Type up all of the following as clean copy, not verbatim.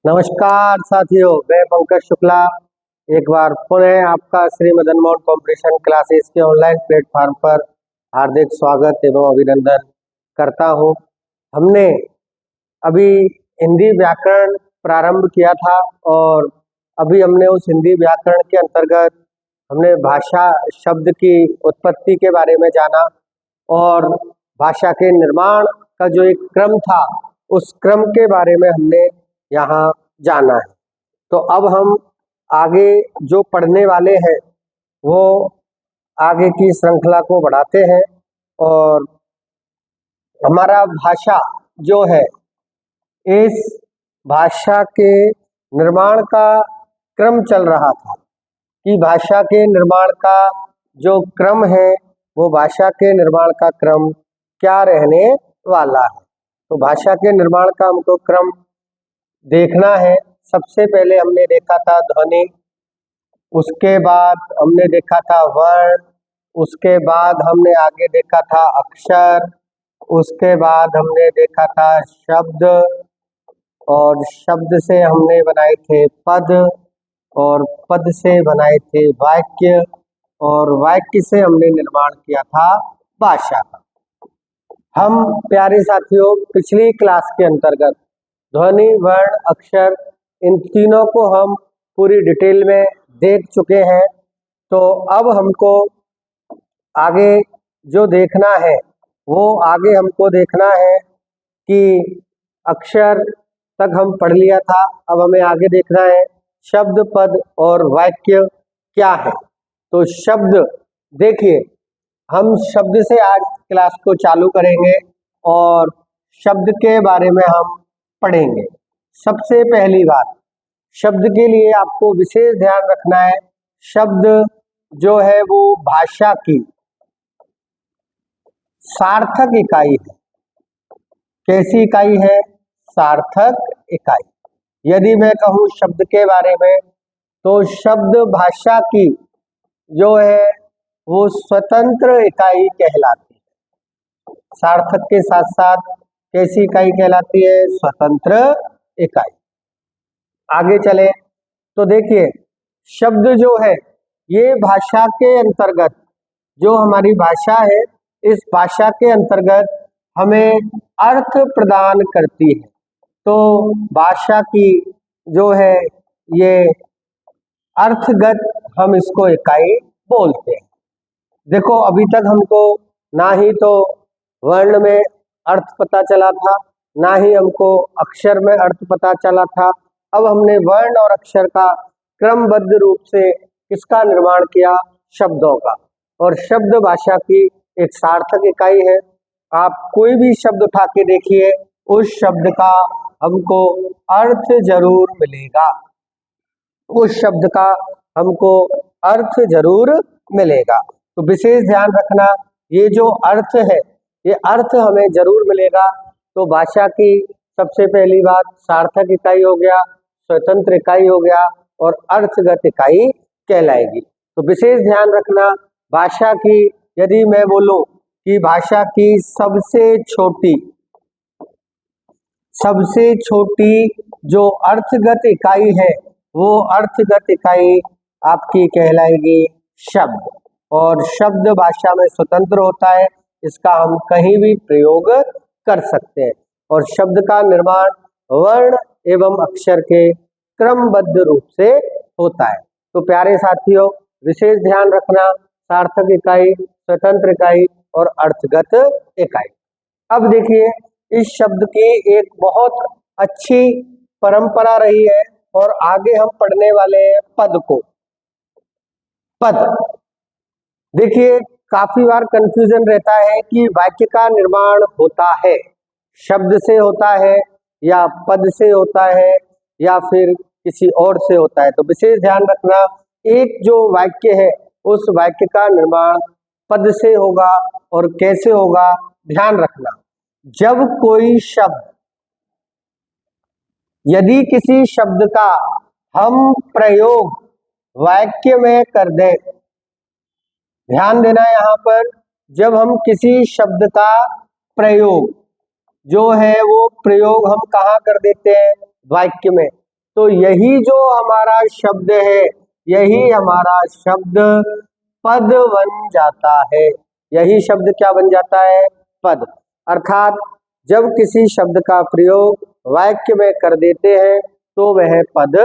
नमस्कार साथियों, मैं पंकज शुक्ला एक बार पुनः आपका श्री मदन मोहन कॉम्पिटिशन क्लासेस के ऑनलाइन प्लेटफॉर्म पर हार्दिक स्वागत एवं अभिनंदन करता हूं। हमने अभी हिंदी व्याकरण प्रारंभ किया था और अभी हमने उस हिंदी व्याकरण के अंतर्गत हमने भाषा शब्द की उत्पत्ति के बारे में जाना और भाषा के निर्माण का जो एक क्रम था उस क्रम के बारे में हमने यहाँ जाना है। तो अब हम आगे जो पढ़ने वाले हैं वो आगे की श्रृंखला को बढ़ाते हैं और हमारा भाषा जो है इस भाषा के निर्माण का क्रम चल रहा था कि भाषा के निर्माण का जो क्रम है वो भाषा के निर्माण का क्रम क्या रहने वाला है। तो भाषा के निर्माण का हमको क्रम देखना है। सबसे पहले हमने देखा था ध्वनि, उसके बाद हमने देखा था वर्ण, उसके बाद हमने आगे देखा था अक्षर, उसके बाद हमने देखा था शब्द और शब्द से हमने बनाए थे पद और पद से बनाए थे वाक्य और वाक्य से हमने निर्माण किया था भाषा का। हम प्यारे साथियों पिछली क्लास के अंतर्गत ध्वनि, वर्ण, अक्षर इन तीनों को हम पूरी डिटेल में देख चुके हैं। तो अब हमको आगे जो देखना है वो आगे हमको देखना है कि अक्षर तक हम पढ़ लिया था, अब हमें आगे देखना है शब्द, पद और वाक्य क्या है। तो शब्द देखिए, हम शब्द से आज क्लास को चालू करेंगे और शब्द के बारे में हम पढ़ेंगे। सबसे पहली बात, शब्द के लिए आपको विशेष ध्यान रखना है, शब्द जो है वो भाषा की सार्थक इकाई है। कैसी इकाई है? सार्थक इकाई। यदि मैं कहूँ शब्द के बारे में तो शब्द भाषा की जो है वो स्वतंत्र इकाई कहलाती है। सार्थक के साथ साथ कैसी इकाई कहलाती है? स्वतंत्र इकाई। आगे चले तो देखिए, शब्द जो है ये भाषा के अंतर्गत, जो हमारी भाषा है इस भाषा के अंतर्गत हमें अर्थ प्रदान करती है। तो भाषा की जो है ये अर्थगत हम इसको इकाई बोलते हैं। देखो, अभी तक हमको ना ही तो वर्ण में अर्थ पता चला था, ना ही हमको अक्षर में अर्थ पता चला था। अब हमने वर्ण और अक्षर का क्रमबद्ध रूप से किसका निर्माण किया? शब्दों का। और शब्द भाषा की एक सार्थक इकाई है। आप कोई भी शब्द उठा के देखिए, उस शब्द का हमको अर्थ जरूर मिलेगा, उस शब्द का हमको अर्थ जरूर मिलेगा। तो विशेष ध्यान रखना, ये जो अर्थ है ये अर्थ हमें जरूर मिलेगा। तो भाषा की सबसे पहली बात सार्थक इकाई हो गया, स्वतंत्र इकाई हो गया और अर्थगत इकाई कहलाएगी। तो विशेष ध्यान रखना, भाषा की यदि मैं बोलूं कि भाषा की सबसे छोटी जो अर्थगत इकाई है वो अर्थगत इकाई आपकी कहलाएगी शब्द। और शब्द भाषा में स्वतंत्र होता है, इसका हम कहीं भी प्रयोग कर सकते हैं। और शब्द का निर्माण वर्ण एवं अक्षर के क्रमबद्ध रूप से होता है। तो प्यारे साथियों, विशेष ध्यान रखना, सार्थक इकाई, स्वतंत्र इकाई और अर्थगत इकाई। अब देखिए, इस शब्द की एक बहुत अच्छी परंपरा रही है और आगे हम पढ़ने वाले हैं पद को। पद देखिए, काफी बार कंफ्यूजन रहता है कि वाक्य का निर्माण होता है शब्द से होता है या पद से होता है या फिर किसी और से होता है। तो विशेष ध्यान रखना, एक जो वाक्य है उस वाक्य का निर्माण पद से होगा। और कैसे होगा? ध्यान रखना, जब कोई शब्द, यदि किसी शब्द का हम प्रयोग वाक्य में कर दें, ध्यान देना यहाँ पर, जब हम किसी शब्द का प्रयोग जो है वो प्रयोग हम कहाँ कर देते हैं? वाक्य में। तो यही जो हमारा शब्द है, यही हमारा शब्द पद बन जाता है। यही शब्द क्या बन जाता है? पद। अर्थात जब किसी शब्द का प्रयोग वाक्य में कर देते हैं तो वह पद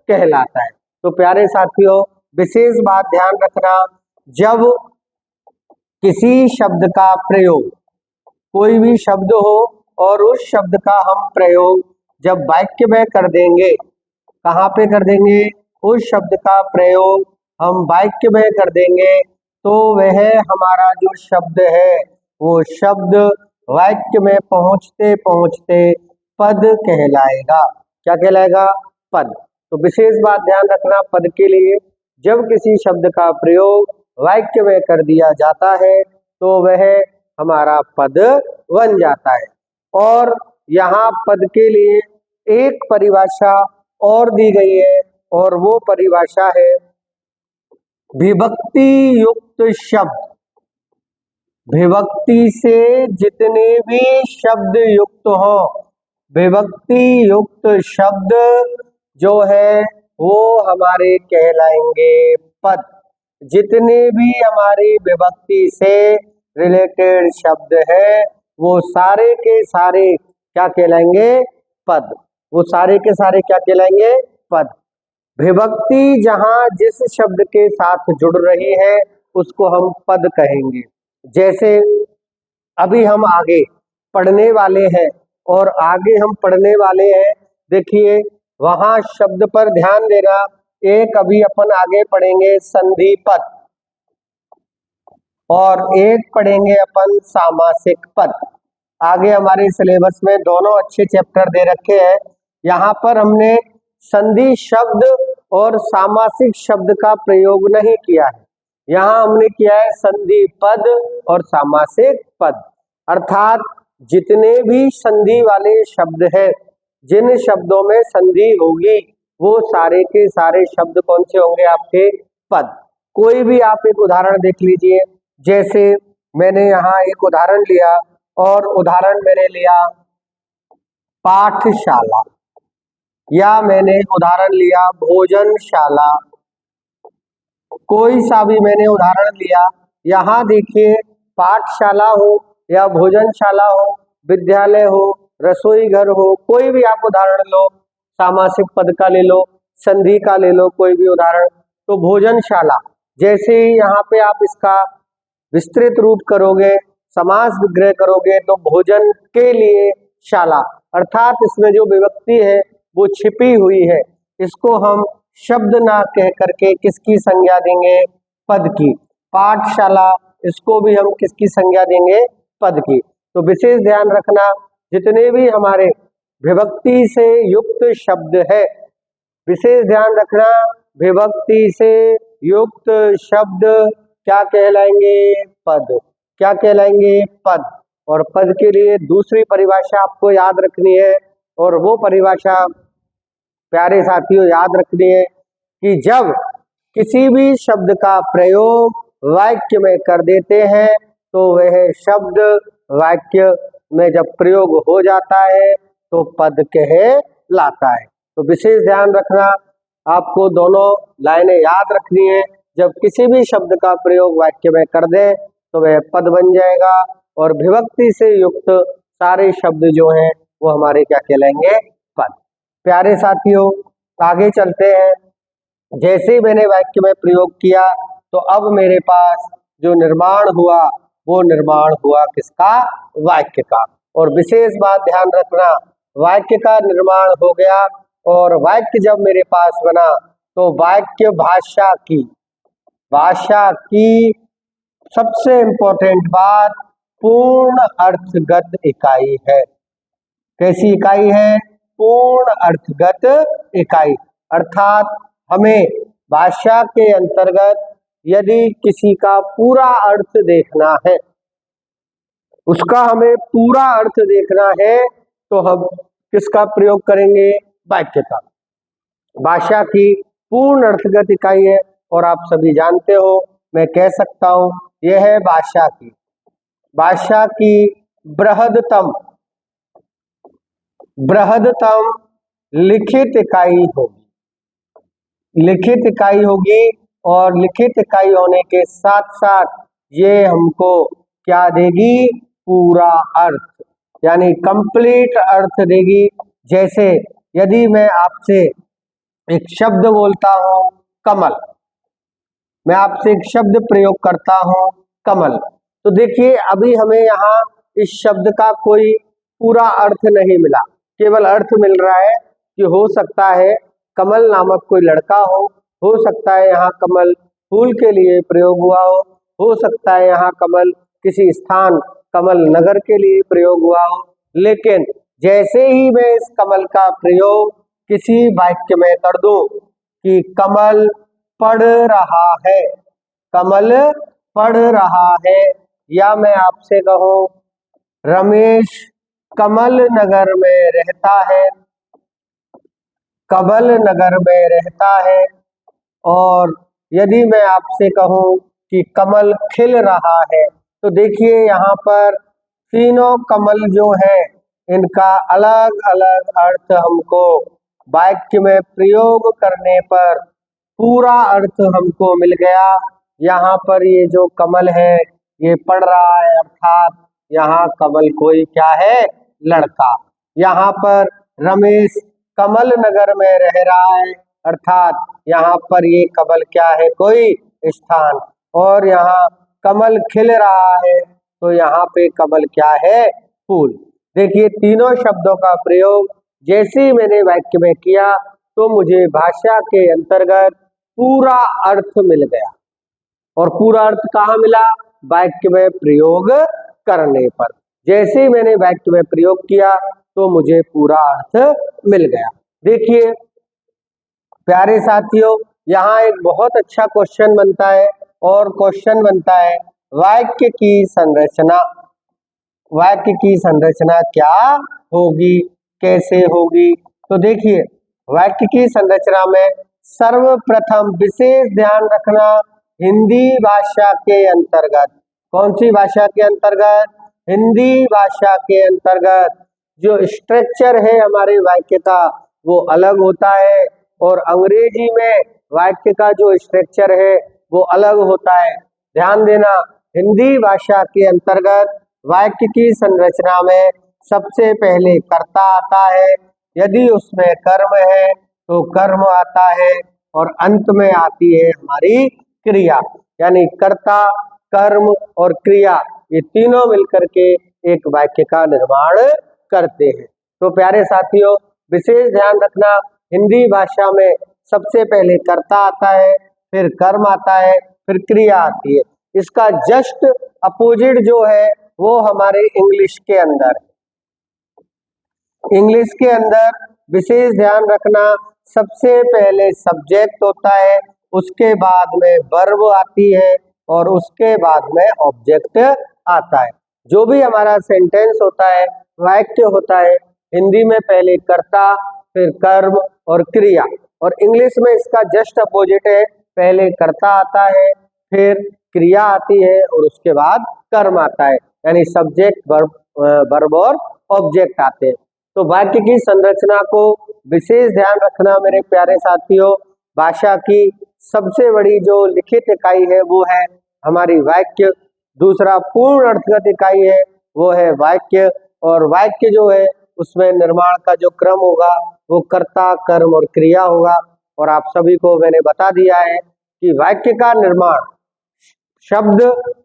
कहलाता है। तो प्यारे साथियों, विशेष बात ध्यान रखना, जब किसी शब्द का प्रयोग, कोई भी शब्द हो और उस शब्द का हम प्रयोग जब वाक्य में कर देंगे, कहाँ पे कर देंगे? उस शब्द का प्रयोग हम वाक्य में कर देंगे तो वह हमारा जो शब्द है वो शब्द वाक्य में पहुंचते पहुंचते पद कहलाएगा। क्या कहलाएगा? पद। तो विशेष बात ध्यान रखना पद के लिए, जब किसी शब्द का प्रयोग वाक्य में कर दिया जाता है तो वह हमारा पद बन जाता है। और यहाँ पद के लिए एक परिभाषा और दी गई है और वो परिभाषा है विभक्ति युक्त शब्द। विभक्ति से जितने भी शब्द युक्त हो, विभक्ति युक्त शब्द जो है वो हमारे कहलाएंगे पद। जितने भी हमारी विभक्ति से रिलेटेड शब्द है वो सारे के सारे क्या कहलाएंगे? पद। वो सारे के सारे क्या कहलाएंगे? पद। विभक्ति जहां जिस शब्द के साथ जुड़ रही है उसको हम पद कहेंगे। जैसे अभी हम आगे पढ़ने वाले हैं और आगे हम पढ़ने वाले हैं, देखिए वहां शब्द पर ध्यान देना। एक अभी अपन आगे पढ़ेंगे संधि पद और एक पढ़ेंगे अपन सामासिक पद। आगे हमारे सिलेबस में दोनों अच्छे चैप्टर दे रखे हैं। यहाँ पर हमने संधि शब्द और सामासिक शब्द का प्रयोग नहीं किया है, यहाँ हमने किया है संधि पद और सामासिक पद। अर्थात जितने भी संधि वाले शब्द हैं, जिन शब्दों में संधि होगी वो सारे के सारे शब्द कौन से होंगे? आपके पद। कोई भी आप एक उदाहरण देख लीजिए। जैसे मैंने यहाँ एक उदाहरण लिया और उदाहरण मैंने लिया पाठशाला, या मैंने उदाहरण लिया भोजनशाला, कोई सा भी मैंने उदाहरण लिया। यहाँ देखिए पाठशाला हो या भोजनशाला हो, विद्यालय हो, रसोई घर हो, कोई भी आप उदाहरण लो, सामासिक पद का ले लो, संधि का ले लो, कोई भी उदाहरण। तो भोजनशाला, जैसे ही यहाँ पे आप इसका विस्तृत रूप करोगे, समास विग्रह करोगे तो भोजन के लिए शाला, अर्थात इसमें जो विभक्ति है वो छिपी हुई है, इसको हम शब्द ना कह करके किसकी संज्ञा देंगे? पद की। पाठशाला, इसको भी हम किसकी संज्ञा देंगे? पद की। तो विशेष ध्यान रखना, जितने भी हमारे विभक्ति से युक्त शब्द है, विशेष ध्यान रखना, विभक्ति से युक्त शब्द क्या कहलाएंगे? पद। क्या कहलाएंगे? पद। और पद के लिए दूसरी परिभाषा आपको याद रखनी है, और वो परिभाषा प्यारे साथियों याद रखनी है कि जब किसी भी शब्द का प्रयोग वाक्य में कर देते हैं तो वह शब्द वाक्य में जब प्रयोग हो जाता है तो पद कहलाता है। तो विशेष ध्यान रखना, आपको दोनों लाइनें याद रखनी है। जब किसी भी शब्द का प्रयोग वाक्य में कर दे तो वह पद बन जाएगा, और विभक्ति से युक्त सारे शब्द जो हैं वो हमारे क्या कहलाएंगे? पद। प्यारे साथियों आगे चलते हैं। जैसे मैंने वाक्य में प्रयोग किया तो अब मेरे पास जो निर्माण हुआ वो निर्माण हुआ किसका? वाक्य का। और विशेष बात ध्यान रखना, वाक्य का निर्माण हो गया और वाक्य जब मेरे पास बना तो वाक्य भाषा की सबसे इंपॉर्टेंट बात पूर्ण अर्थगत इकाई है। कैसी इकाई है? पूर्ण अर्थगत इकाई। अर्थात हमें भाषा के अंतर्गत यदि किसी का पूरा अर्थ देखना है, उसका हमें पूरा अर्थ देखना है तो हम किसका प्रयोग करेंगे? वाक्य का। भाषा की पूर्ण अर्थगत इकाई है, और आप सभी जानते हो, मैं कह सकता हूं यह है भाषा की बृहदतम लिखित इकाई होगी। लिखित इकाई होगी और लिखित इकाई होने के साथ साथ ये हमको क्या देगी? पूरा अर्थ, यानी कंप्लीट अर्थ देगी। जैसे यदि मैं आपसे एक शब्द बोलता हूं कमल, मैं आपसे एक शब्द प्रयोग करता हूं कमल, तो देखिए अभी हमें यहाँ इस शब्द का कोई पूरा अर्थ नहीं मिला, केवल अर्थ मिल रहा है कि हो सकता है कमल नामक कोई लड़का हो सकता है यहाँ कमल फूल के लिए प्रयोग हुआ हो सकता है यहाँ कमल किसी स्थान कमल नगर के लिए प्रयोग हुआ हो। लेकिन जैसे ही मैं इस कमल का प्रयोग किसी वाक्य में कर दूं कि कमल पढ़ रहा है, कमल पढ़ रहा है, या मैं आपसे कहूं रमेश कमल नगर में रहता है, कमल नगर में रहता है, और यदि मैं आपसे कहूं कि कमल खिल रहा है, तो देखिए यहाँ पर तीनों कमल जो है इनका अलग अलग अर्थ हमको वाक्य में प्रयोग करने पर पूरा अर्थ हमको मिल गया। यहाँ पर ये जो कमल है ये पढ़ रहा है, अर्थात यहाँ कमल कोई क्या है? लड़का। यहाँ पर रमेश कमल नगर में रह रहा है, अर्थात यहाँ पर ये कमल क्या है? कोई स्थान। और यहाँ कमल खिल रहा है, तो यहाँ पे कमल क्या है? फूल। देखिए तीनों शब्दों का प्रयोग जैसे ही मैंने वाक्य में किया तो मुझे भाषा के अंतर्गत पूरा अर्थ मिल गया। और पूरा अर्थ कहाँ मिला? वाक्य में प्रयोग करने पर। जैसे ही मैंने वाक्य में प्रयोग किया तो मुझे पूरा अर्थ मिल गया। देखिए प्यारे साथियों, यहाँ एक बहुत अच्छा क्वेश्चन बनता है, और क्वेश्चन बनता है वाक्य की संरचना। वाक्य की संरचना क्या होगी, कैसे होगी? तो देखिए वाक्य की संरचना में सर्वप्रथम विशेष ध्यान रखना हिंदी भाषा के अंतर्गत। कौन सी भाषा के अंतर्गत? हिंदी भाषा के अंतर्गत जो स्ट्रक्चर है हमारे वाक्य का वो अलग होता है, और अंग्रेजी में वाक्य का जो स्ट्रक्चर है वो अलग होता है। ध्यान देना, हिंदी भाषा के अंतर्गत वाक्य की संरचना में सबसे पहले कर्ता आता है, यदि उसमें कर्म है तो कर्म आता है, और अंत में आती है हमारी क्रिया। यानी कर्ता, कर्म और क्रिया ये तीनों मिलकर के एक वाक्य का निर्माण करते हैं। तो प्यारे साथियों, विशेष ध्यान रखना हिंदी भाषा में सबसे पहले कर्ता आता है, फिर कर्म आता है, फिर क्रिया आती है। इसका जस्ट अपोजिट जो है वो हमारे इंग्लिश के अंदर है। इंग्लिश के अंदर विशेष ध्यान रखना सबसे पहले सब्जेक्ट होता है, उसके बाद में वर्ब आती है, और उसके बाद में ऑब्जेक्ट आता है। जो भी हमारा सेंटेंस होता है, वाक्य होता है, हिंदी में पहले कर्ता, फिर कर्म और क्रिया, और इंग्लिश में इसका जस्ट अपोजिट है, पहले कर्ता आता है, फिर क्रिया आती है, और उसके बाद कर्म आता है। यानी सब्जेक्ट, वर्ब और ऑब्जेक्ट आते हैं। तो वाक्य की संरचना को विशेष ध्यान रखना मेरे प्यारे साथियों। भाषा की सबसे बड़ी जो लिखित इकाई है वो है हमारी वाक्य। दूसरा पूर्ण अर्थगत इकाई है वो है वाक्य, और वाक्य जो है उसमें निर्माण का जो क्रम होगा वो कर्ता, कर्म और क्रिया होगा। और आप सभी को मैंने बता दिया है कि वाक्य का निर्माण, शब्द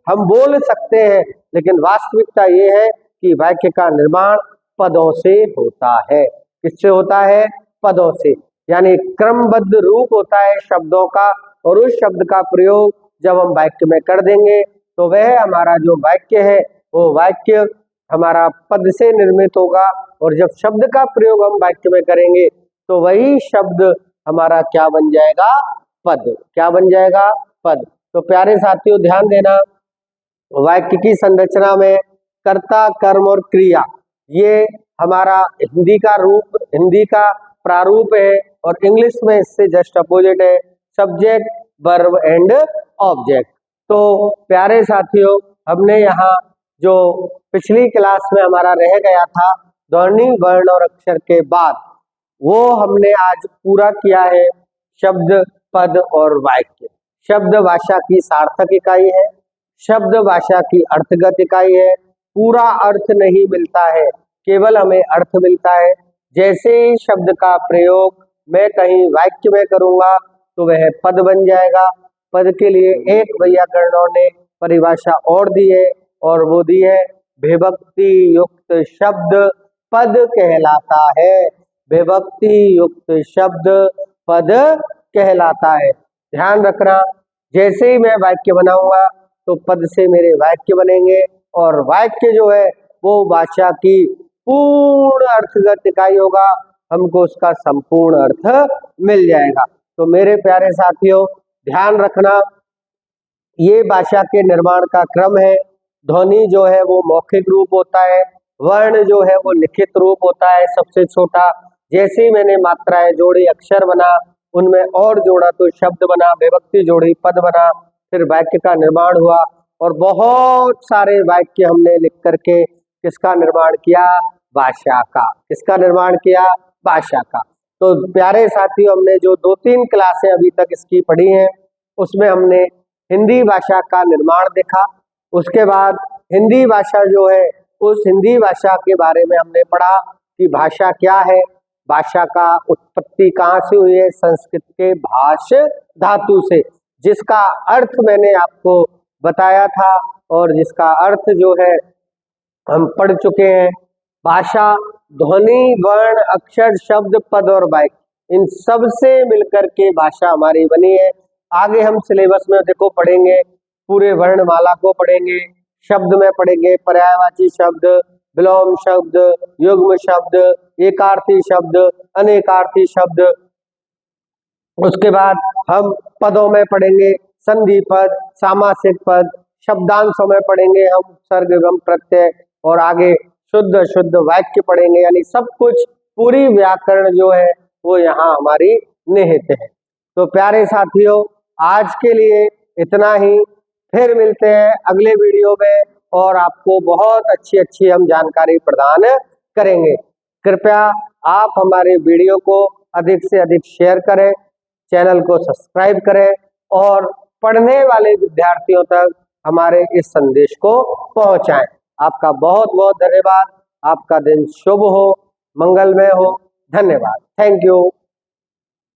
हम बोल सकते हैं, लेकिन वास्तविकता ये है कि वाक्य का निर्माण पदों से होता है। किससे होता है? पदों से। यानी क्रमबद्ध रूप होता है शब्दों का, और उस शब्द का प्रयोग जब हम वाक्य में कर देंगे तो वह हमारा जो वाक्य है वो वाक्य हमारा पद से निर्मित होगा, और जब शब्द का प्रयोग हम वाक्य में करेंगे तो वही शब्द हमारा क्या बन जाएगा? पद। क्या बन जाएगा? पद। तो प्यारे साथियों ध्यान देना, वाक्य की संरचना में कर्ता, कर्म और क्रिया ये हमारा हिंदी का रूप, हिंदी का प्रारूप है, और इंग्लिश में इससे जस्ट अपोजिट है, सब्जेक्ट, वर्ब एंड ऑब्जेक्ट। तो प्यारे साथियों, हमने यहाँ जो पिछली क्लास में हमारा रह गया था ध्वनि, वर्ण और अक्षर के बाद, वो हमने आज पूरा किया है। शब्द, पद और वाक्य। शब्द भाषा की सार्थक इकाई है, शब्द भाषा की अर्थगत इकाई है। पूरा अर्थ नहीं मिलता है, केवल हमें अर्थ मिलता है। जैसे ही शब्द का प्रयोग मैं कहीं वाक्य में करूंगा तो वह पद बन जाएगा। पद के लिए एक वैयाकरणों ने परिभाषा और दी है, और वो दी है विभक्ति युक्त शब्द पद कहलाता है। विभक्ति युक्त शब्द पद कहलाता है। ध्यान रखना, जैसे ही मैं वाक्य बनाऊंगा तो पद से मेरे वाक्य बनेंगे, और वाक्य जो है वो भाषा की पूर्ण अर्थगत इकाई होगा, हमको उसका संपूर्ण अर्थ मिल जाएगा। तो मेरे प्यारे साथियों, ध्यान रखना, ये भाषा के निर्माण का क्रम है। ध्वनि जो है वो मौखिक रूप होता है, वर्ण जो है वो लिखित रूप होता है सबसे छोटा। जैसे ही मैंने मात्राएं जोड़ी, अक्षर बना, उनमें और जोड़ा तो शब्द बना, विभक्ति जोड़ी पद बना, फिर वाक्य का निर्माण हुआ, और बहुत सारे वाक्य हमने लिख करके किसका निर्माण किया? भाषा का। किसका निर्माण किया? भाषा का। तो प्यारे साथियों, हमने जो 2-3 क्लासें अभी तक इसकी पढ़ी हैं, उसमें हमने हिंदी भाषा का निर्माण देखा। उसके बाद हिंदी भाषा जो है, उस हिंदी भाषा के बारे में हमने पढ़ा कि भाषा क्या है, भाषा का उत्पत्ति कहाँ से हुई है? संस्कृत के भाष धातु से, जिसका अर्थ मैंने आपको बताया था, और जिसका अर्थ जो है हम पढ़ चुके हैं। भाषा ध्वनि, वर्ण, अक्षर, शब्द, पद और वाक्य, इन सब से मिलकर के भाषा हमारी बनी है। आगे हम सिलेबस में देखो पढ़ेंगे, पूरे वर्णमाला को पढ़ेंगे, शब्द में पढ़ेंगे पर्यायवाची शब्द, विलोम शब्द, युग्म शब्द, एकार्थी शब्द, अनेकार्थी शब्द। उसके बाद हम पदों में पढ़ेंगे संधि पद, सामासिक पद, शब्दांशों में पढ़ेंगे हम सर्ग, गम, प्रत्यय, और आगे शुद्ध अशुद्ध वाक्य पढ़ेंगे। यानी सब कुछ, पूरी व्याकरण जो है वो यहाँ हमारी निहित है। तो प्यारे साथियों, आज के लिए इतना ही। फिर मिलते हैं अगले वीडियो में, और आपको बहुत अच्छी अच्छी हम जानकारी प्रदान करेंगे। कृपया आप हमारे वीडियो को अधिक से अधिक शेयर करें, चैनल को सब्सक्राइब करें, और पढ़ने वाले विद्यार्थियों तक हमारे इस संदेश को पहुंचाएं। आपका बहुत बहुत धन्यवाद। आपका दिन शुभ हो, मंगलमय हो। धन्यवाद। Thank you.